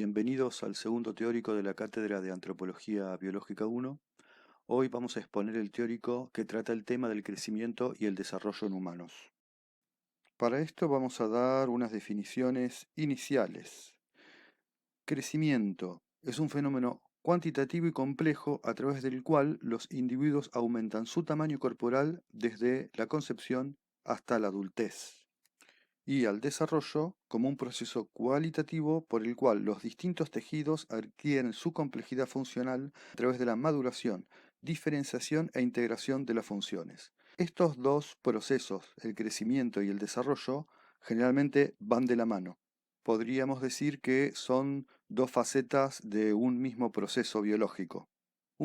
Bienvenidos al segundo teórico de la Cátedra de Antropología Biológica 1. Hoy vamos a exponer el teórico que trata el tema del crecimiento y el desarrollo en humanos. Para esto vamos a dar unas definiciones iniciales. Crecimiento es un fenómeno cuantitativo y complejo a través del cual los individuos aumentan su tamaño corporal desde la concepción hasta la adultez, y al desarrollo como un proceso cualitativo por el cual los distintos tejidos adquieren su complejidad funcional a través de la maduración, diferenciación e integración de las funciones. Estos dos procesos, el crecimiento y el desarrollo, generalmente van de la mano. Podríamos decir que son dos facetas de un mismo proceso biológico.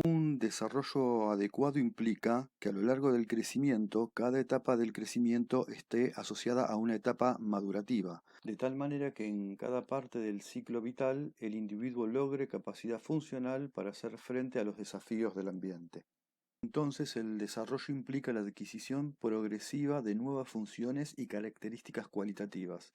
Un desarrollo adecuado implica que a lo largo del crecimiento, cada etapa del crecimiento esté asociada a una etapa madurativa, de tal manera que en cada parte del ciclo vital el individuo logre capacidad funcional para hacer frente a los desafíos del ambiente. Entonces, el desarrollo implica la adquisición progresiva de nuevas funciones y características cualitativas.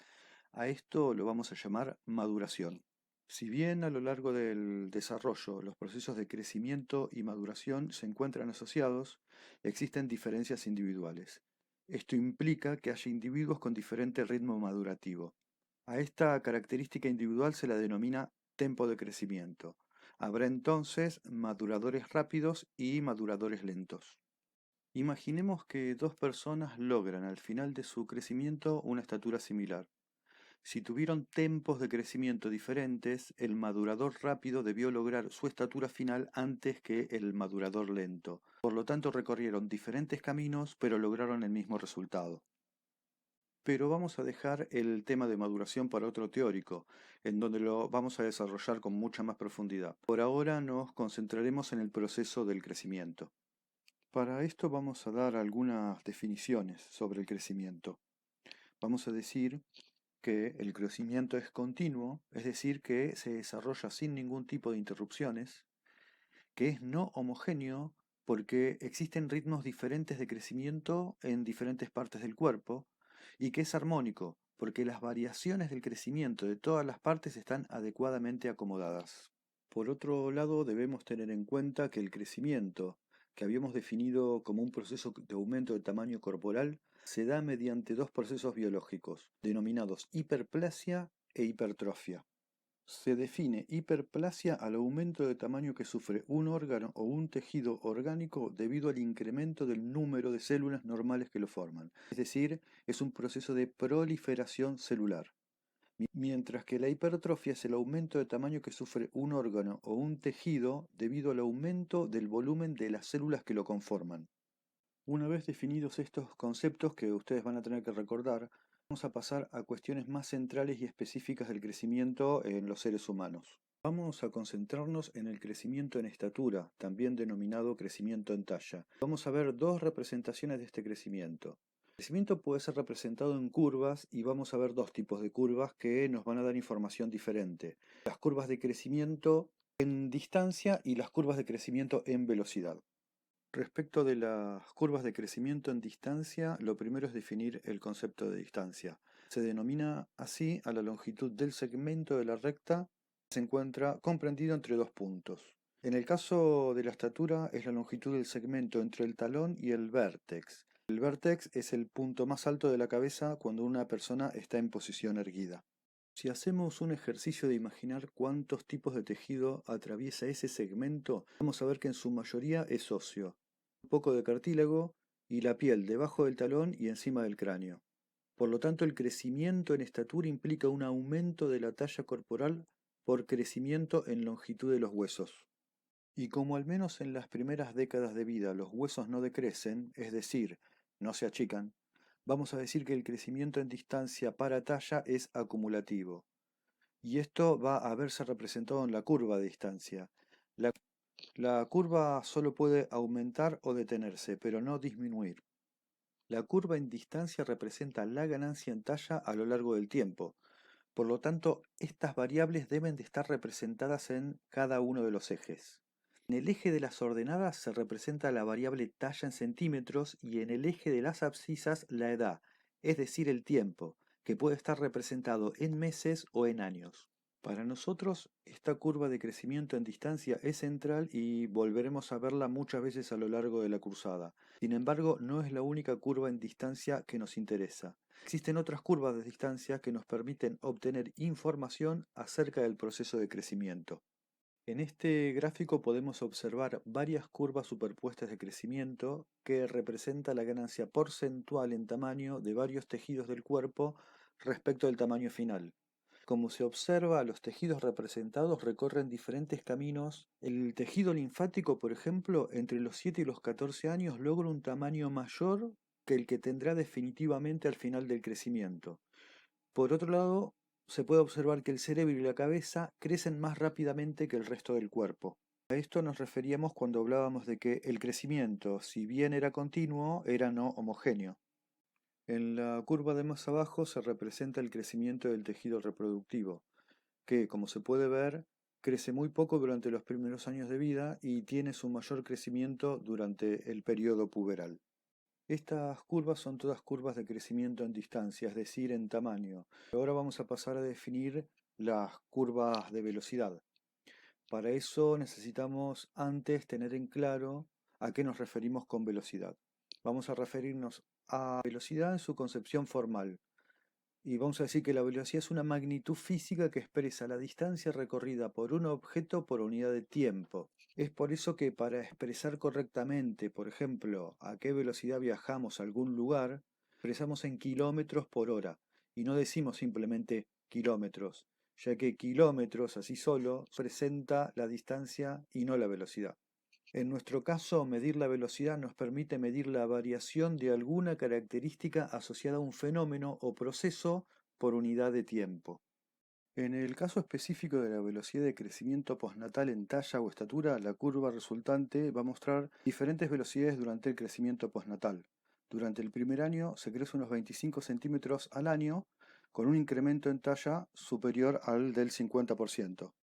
A esto lo vamos a llamar maduración. Si bien a lo largo del desarrollo los procesos de crecimiento y maduración se encuentran asociados, existen diferencias individuales. Esto implica que haya individuos con diferente ritmo madurativo. A esta característica individual se la denomina tempo de crecimiento. Habrá entonces maduradores rápidos y maduradores lentos. Imaginemos que dos personas logran al final de su crecimiento una estatura similar. Si tuvieron tempos de crecimiento diferentes, el madurador rápido debió lograr su estatura final antes que el madurador lento. Por lo tanto, recorrieron diferentes caminos, pero lograron el mismo resultado. Pero vamos a dejar el tema de maduración para otro teórico, en donde lo vamos a desarrollar con mucha más profundidad. Por ahora nos concentraremos en el proceso del crecimiento. Para esto vamos a dar algunas definiciones sobre el crecimiento. Vamos a decir que el crecimiento es continuo, es decir, que se desarrolla sin ningún tipo de interrupciones, que es no homogéneo porque existen ritmos diferentes de crecimiento en diferentes partes del cuerpo, y que es armónico porque las variaciones del crecimiento de todas las partes están adecuadamente acomodadas. Por otro lado, debemos tener en cuenta que el crecimiento, que habíamos definido como un proceso de aumento de tamaño corporal, se da mediante dos procesos biológicos, denominados hiperplasia e hipertrofia. Se define hiperplasia al aumento de tamaño que sufre un órgano o un tejido orgánico debido al incremento del número de células normales que lo forman. Es decir, es un proceso de proliferación celular. Mientras que la hipertrofia es el aumento de tamaño que sufre un órgano o un tejido debido al aumento del volumen de las células que lo conforman. Una vez definidos estos conceptos que ustedes van a tener que recordar, vamos a pasar a cuestiones más centrales y específicas del crecimiento en los seres humanos. Vamos a concentrarnos en el crecimiento en estatura, también denominado crecimiento en talla. Vamos a ver dos representaciones de este crecimiento. El crecimiento puede ser representado en curvas y vamos a ver dos tipos de curvas que nos van a dar información diferente. Las curvas de crecimiento en distancia y las curvas de crecimiento en velocidad. Respecto de las curvas de crecimiento en distancia, lo primero es definir el concepto de distancia. Se denomina así a la longitud del segmento de la recta que se encuentra comprendido entre dos puntos. En el caso de la estatura es la longitud del segmento entre el talón y el vértex. El vértex es el punto más alto de la cabeza cuando una persona está en posición erguida. Si hacemos un ejercicio de imaginar cuántos tipos de tejido atraviesa ese segmento, vamos a ver que en su mayoría es óseo, un poco de cartílago y la piel debajo del talón y encima del cráneo. Por lo tanto, el crecimiento en estatura implica un aumento de la talla corporal por crecimiento en longitud de los huesos. Y como al menos en las primeras décadas de vida los huesos no decrecen, es decir, no se achican, vamos a decir que el crecimiento en distancia para talla es acumulativo. Y esto va a verse representado en la curva de distancia. La curva solo puede aumentar o detenerse, pero no disminuir. La curva en distancia representa la ganancia en talla a lo largo del tiempo. Por lo tanto, estas variables deben de estar representadas en cada uno de los ejes. En el eje de las ordenadas se representa la variable talla en centímetros y en el eje de las abscisas la edad, es decir, el tiempo, que puede estar representado en meses o en años. Para nosotros, esta curva de crecimiento en distancia es central y volveremos a verla muchas veces a lo largo de la cursada. Sin embargo, no es la única curva en distancia que nos interesa. Existen otras curvas de distancia que nos permiten obtener información acerca del proceso de crecimiento. En este gráfico podemos observar varias curvas superpuestas de crecimiento que representa la ganancia porcentual en tamaño de varios tejidos del cuerpo respecto al tamaño final. Como se observa, los tejidos representados recorren diferentes caminos. El tejido linfático, por ejemplo, entre los 7 y los 14 años logra un tamaño mayor que el que tendrá definitivamente al final del crecimiento. Por otro lado, se puede observar que el cerebro y la cabeza crecen más rápidamente que el resto del cuerpo. A esto nos referíamos cuando hablábamos de que el crecimiento, si bien era continuo, era no homogéneo. En la curva de más abajo se representa el crecimiento del tejido reproductivo, que, como se puede ver, crece muy poco durante los primeros años de vida y tiene su mayor crecimiento durante el periodo puberal. Estas curvas son todas curvas de crecimiento en distancia, es decir, en tamaño. Ahora vamos a pasar a definir las curvas de velocidad. Para eso necesitamos antes tener en claro a qué nos referimos con velocidad. Vamos a referirnos a velocidad en su concepción formal. Y vamos a decir que la velocidad es una magnitud física que expresa la distancia recorrida por un objeto por unidad de tiempo. Es por eso que para expresar correctamente, por ejemplo, a qué velocidad viajamos a algún lugar, expresamos en kilómetros por hora y no decimos simplemente kilómetros, ya que kilómetros así solo presenta la distancia y no la velocidad. En nuestro caso, medir la velocidad nos permite medir la variación de alguna característica asociada a un fenómeno o proceso por unidad de tiempo. En el caso específico de la velocidad de crecimiento postnatal en talla o estatura, la curva resultante va a mostrar diferentes velocidades durante el crecimiento postnatal. Durante el primer año se crece unos 25 centímetros al año, con un incremento en talla superior al del 50%.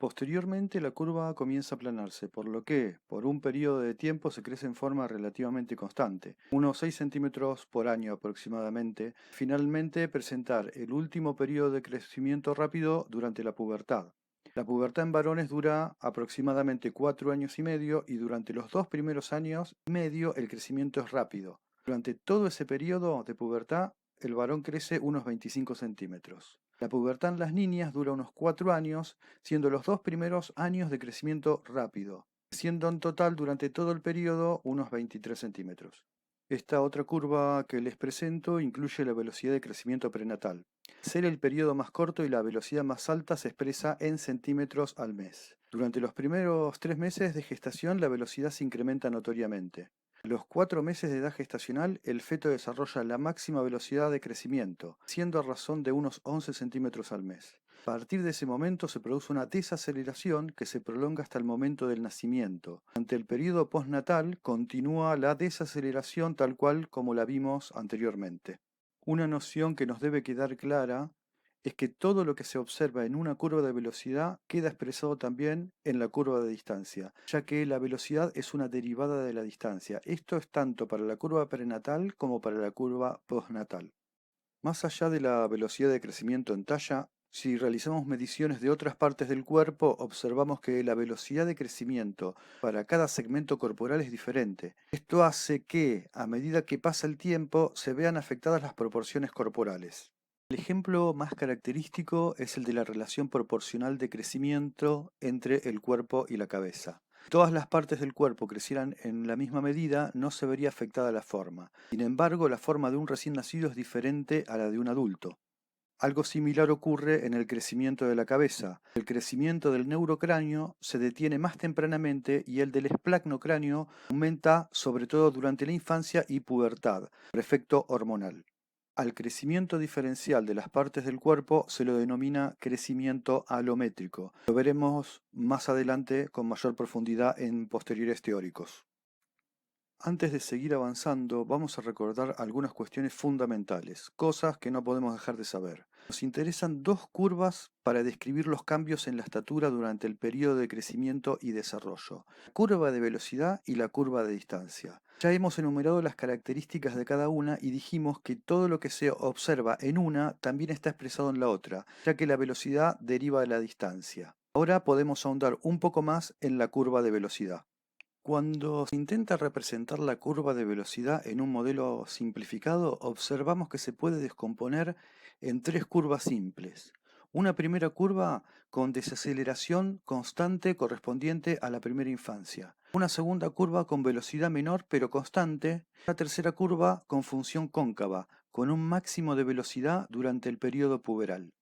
Posteriormente la curva comienza a aplanarse, por lo que, por un periodo de tiempo, se crece en forma relativamente constante, unos 6 centímetros por año aproximadamente, finalmente presentar el último periodo de crecimiento rápido durante la pubertad. La pubertad en varones dura aproximadamente 4 años y medio y durante los 2 primeros años y medio el crecimiento es rápido. Durante todo ese periodo de pubertad, el varón crece unos 25 centímetros. La pubertad en las niñas dura unos 4 años, siendo los 2 primeros años de crecimiento rápido, siendo en total durante todo el periodo unos 23 centímetros. Esta otra curva que les presento incluye la velocidad de crecimiento prenatal. Ser el periodo más corto y la velocidad más alta se expresa en centímetros al mes. Durante los primeros 3 meses de gestación la velocidad se incrementa notoriamente. A los 4 meses de edad gestacional, el feto desarrolla la máxima velocidad de crecimiento, siendo a razón de unos 11 centímetros al mes. A partir de ese momento se produce una desaceleración que se prolonga hasta el momento del nacimiento. Ante el periodo postnatal continúa la desaceleración tal cual como la vimos anteriormente. Una noción que nos debe quedar clara es que todo lo que se observa en una curva de velocidad queda expresado también en la curva de distancia, ya que la velocidad es una derivada de la distancia. Esto es tanto para la curva prenatal como para la curva postnatal. Más allá de la velocidad de crecimiento en talla, si realizamos mediciones de otras partes del cuerpo, observamos que la velocidad de crecimiento para cada segmento corporal es diferente. Esto hace que, a medida que pasa el tiempo, se vean afectadas las proporciones corporales. El ejemplo más característico es el de la relación proporcional de crecimiento entre el cuerpo y la cabeza. Si todas las partes del cuerpo crecieran en la misma medida, no se vería afectada la forma. Sin embargo, la forma de un recién nacido es diferente a la de un adulto. Algo similar ocurre en el crecimiento de la cabeza. El crecimiento del neurocráneo se detiene más tempranamente y el del esplacnocráneo aumenta sobre todo durante la infancia y pubertad, por efecto hormonal. Al crecimiento diferencial de las partes del cuerpo se lo denomina crecimiento alométrico. Lo veremos más adelante con mayor profundidad en posteriores teóricos. Antes de seguir avanzando, vamos a recordar algunas cuestiones fundamentales, cosas que no podemos dejar de saber. Nos interesan dos curvas para describir los cambios en la estatura durante el periodo de crecimiento y desarrollo, la curva de velocidad y la curva de distancia. Ya hemos enumerado las características de cada una y dijimos que todo lo que se observa en una también está expresado en la otra, ya que la velocidad deriva de la distancia. Ahora podemos ahondar un poco más en la curva de velocidad. Cuando se intenta representar la curva de velocidad en un modelo simplificado, observamos que se puede descomponer en tres curvas simples. Una primera curva con desaceleración constante correspondiente a la primera infancia. Una segunda curva con velocidad menor pero constante. Una tercera curva con función cóncava, con un máximo de velocidad durante el periodo puberal.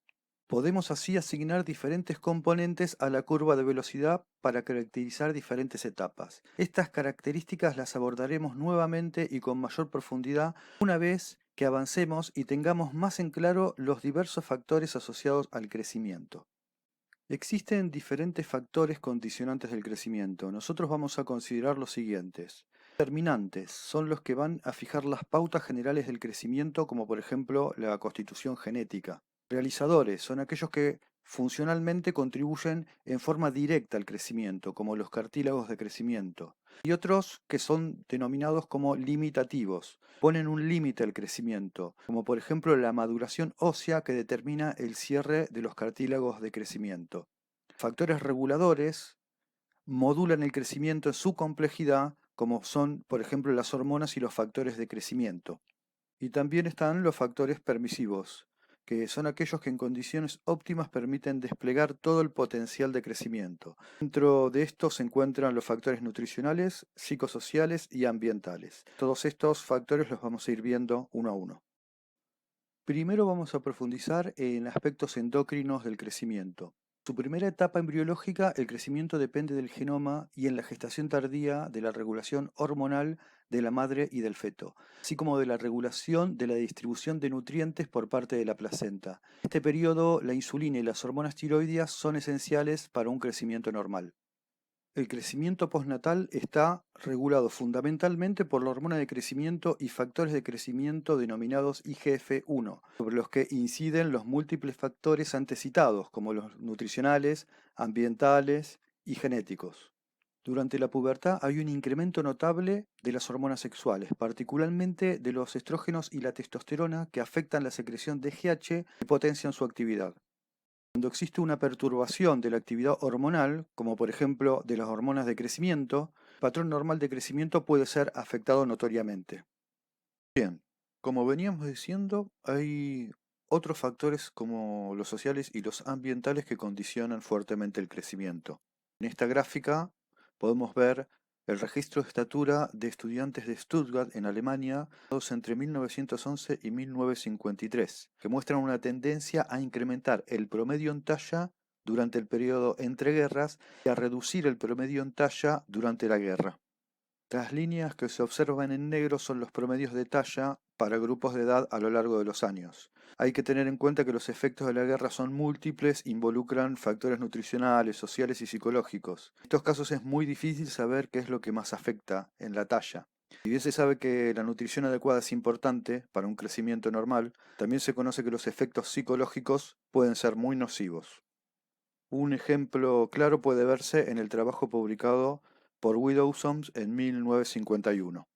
Podemos así asignar diferentes componentes a la curva de velocidad para caracterizar diferentes etapas. Estas características las abordaremos nuevamente y con mayor profundidad una vez que avancemos y tengamos más en claro los diversos factores asociados al crecimiento. Existen diferentes factores condicionantes del crecimiento. Nosotros vamos a considerar los siguientes. Determinantes son los que van a fijar las pautas generales del crecimiento, como por ejemplo la constitución genética. Realizadores son aquellos que funcionalmente contribuyen en forma directa al crecimiento, como los cartílagos de crecimiento. Y otros que son denominados como limitativos, ponen un límite al crecimiento, como por ejemplo la maduración ósea que determina el cierre de los cartílagos de crecimiento. Factores reguladores modulan el crecimiento en su complejidad, como son por ejemplo las hormonas y los factores de crecimiento. Y también están los factores permisivos, que son aquellos que en condiciones óptimas permiten desplegar todo el potencial de crecimiento. Dentro de estos se encuentran los factores nutricionales, psicosociales y ambientales. Todos estos factores los vamos a ir viendo uno a uno. Primero vamos a profundizar en aspectos endocrinos del crecimiento. En su primera etapa embriológica, el crecimiento depende del genoma y en la gestación tardía de la regulación hormonal de la madre y del feto, así como de la regulación de la distribución de nutrientes por parte de la placenta. En este periodo, la insulina y las hormonas tiroideas son esenciales para un crecimiento normal. El crecimiento postnatal está regulado fundamentalmente por la hormona de crecimiento y factores de crecimiento denominados IGF-1, sobre los que inciden los múltiples factores antes citados, como los nutricionales, ambientales y genéticos. Durante la pubertad hay un incremento notable de las hormonas sexuales, particularmente de los estrógenos y la testosterona, que afectan la secreción de GH y potencian su actividad. Cuando existe una perturbación de la actividad hormonal, como por ejemplo de las hormonas de crecimiento, el patrón normal de crecimiento puede ser afectado notoriamente. Bien, como veníamos diciendo, hay otros factores como los sociales y los ambientales que condicionan fuertemente el crecimiento. En esta gráfica podemos ver el registro de estatura de estudiantes de Stuttgart en Alemania entre 1911 y 1953, que muestran una tendencia a incrementar el promedio en talla durante el periodo entre guerras y a reducir el promedio en talla durante la guerra. Las líneas que se observan en negro son los promedios de talla para grupos de edad a lo largo de los años. Hay que tener en cuenta que los efectos de la guerra son múltiples, involucran factores nutricionales, sociales y psicológicos. En estos casos es muy difícil saber qué es lo que más afecta en la talla. Si bien se sabe que la nutrición adecuada es importante para un crecimiento normal, también se conoce que los efectos psicológicos pueden ser muy nocivos. Un ejemplo claro puede verse en el trabajo publicado por Widowson en 1951.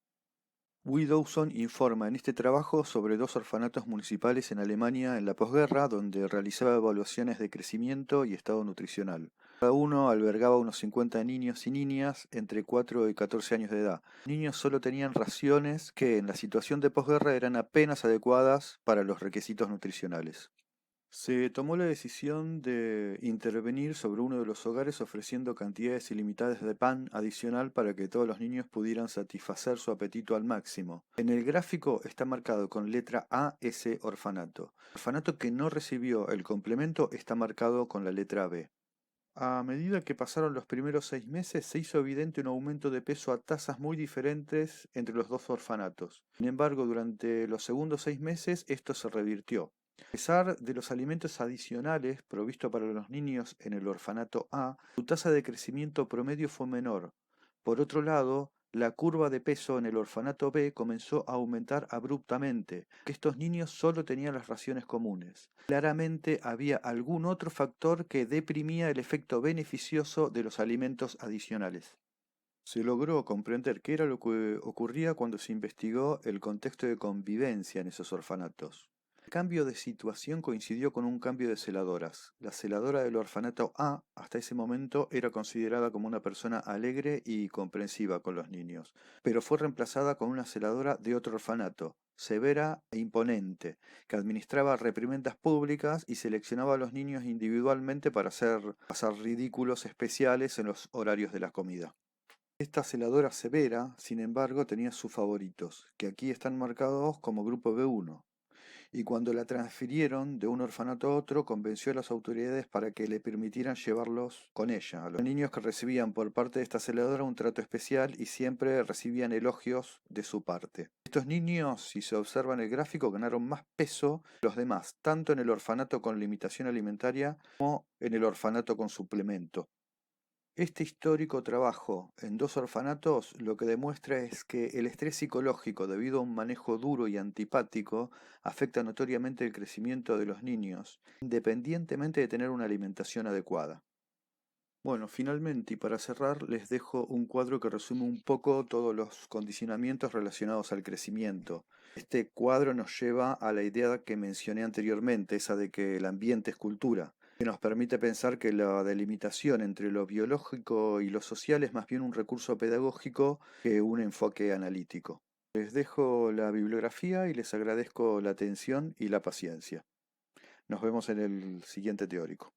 Widowson informa en este trabajo sobre dos orfanatos municipales en Alemania en la posguerra, donde realizaba evaluaciones de crecimiento y estado nutricional. Cada uno albergaba unos 50 niños y niñas entre 4 y 14 años de edad. Los niños solo tenían raciones que en la situación de posguerra eran apenas adecuadas para los requisitos nutricionales. Se tomó la decisión de intervenir sobre uno de los hogares ofreciendo cantidades ilimitadas de pan adicional para que todos los niños pudieran satisfacer su apetito al máximo. En el gráfico está marcado con letra A ese orfanato. El orfanato que no recibió el complemento está marcado con la letra B. A medida que pasaron los primeros 6 meses, se hizo evidente un aumento de peso a tasas muy diferentes entre los dos orfanatos. Sin embargo, durante los segundos 6 meses esto se revirtió. A pesar de los alimentos adicionales provistos para los niños en el orfanato A, su tasa de crecimiento promedio fue menor. Por otro lado, La curva de peso en el orfanato B comenzó a aumentar abruptamente, que estos niños solo tenían las raciones comunes. Claramente había algún otro factor que deprimía el efecto beneficioso de los alimentos adicionales. Se logró comprender qué era lo que ocurría cuando se investigó el contexto de convivencia en esos orfanatos. El cambio de situación coincidió con un cambio de celadoras. La celadora del orfanato A hasta ese momento era considerada como una persona alegre y comprensiva con los niños, pero fue reemplazada con una celadora de otro orfanato, severa e imponente, que administraba reprimendas públicas y seleccionaba a los niños individualmente para hacer pasar ridículos especiales en los horarios de la comida. Esta celadora severa, sin embargo, tenía sus favoritos, que aquí están marcados como grupo B1, y cuando la transfirieron de un orfanato a otro, convenció a las autoridades para que le permitieran llevarlos con ella. A los niños que recibían por parte de esta celadora un trato especial y siempre recibían elogios de su parte. Estos niños, si se observa en el gráfico, ganaron más peso que los demás, tanto en el orfanato con limitación alimentaria como en el orfanato con suplemento. Este histórico trabajo en dos orfanatos lo que demuestra es que el estrés psicológico debido a un manejo duro y antipático afecta notoriamente el crecimiento de los niños, independientemente de tener una alimentación adecuada. Bueno, finalmente y para cerrar les dejo un cuadro que resume un poco todos los condicionamientos relacionados al crecimiento. Este cuadro nos lleva a la idea que mencioné anteriormente, esa de que el ambiente es cultura, que nos permite pensar que la delimitación entre lo biológico y lo social es más bien un recurso pedagógico que un enfoque analítico. Les dejo la bibliografía y les agradezco la atención y la paciencia. Nos vemos en el siguiente teórico.